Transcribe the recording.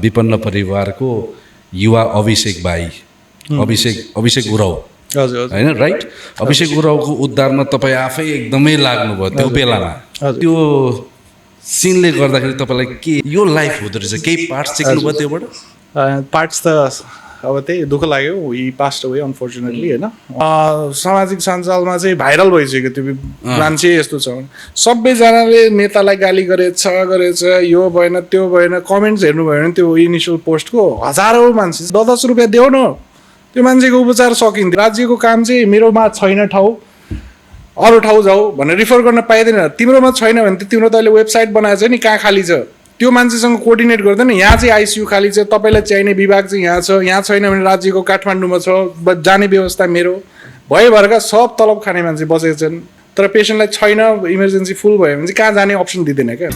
विपन्न परिवारको युवा अभिषेक भाइ अभिषेक उराव हैन राइट अभिषेक उरावको उद्धारमा तपाईँ आफै एकदमै लाग्नुभयो त्यो बेलामा त्यो सिनले गर्दाखेरि तपाईँलाई के यो लाइफ हुँदो रहेछ केही पार्ट्स सिक्नुभयो त्योबाट पार्ट्स त अब त्यही दुःख लाग्यो हि पास्ट अवे अनफर्चुनेटली होइन सामाजिक सञ्जालमा चाहिँ भाइरल भइसक्यो त्यो मान्छे यस्तो छ सबैजनाले नेतालाई गाली गरेछ यो भएन त्यो भएन कमेन्ट्स हेर्नुभयो भने त्यो इनिसियल पोस्टको हजारौँ मान्छे 10 रुपियाँ देऊ न त्यो मान्छेको उपचार सकिन्थ्यो राज्यको काम चाहिँ मेरोमा छैन ठाउँ अरू ठाउँ जाऊ भनेर रिफर गर्न पाइँदैन तिम्रोमा छैन भने त तिम्रो त अहिले वेबसाइट बनाएको छ नि कहाँ खाली छ त्यो मान्छेसँग कोअर्डिनेट गर्दैन यहाँ चाहिँ आइसियु खाली छ तपाईँलाई चाहिने विभाग चाहिँ यहाँ छैन भने राज्यको काठमाडौँमा छ जाने व्यवस्था मेरो भएभरका सब तलब खाने मान्छे बसेका छन् तर पेसेन्टलाई छैन इमर्जेन्सी फुल भयो भने चाहिँ कहाँ जाने अप्सन दिँदैन क्या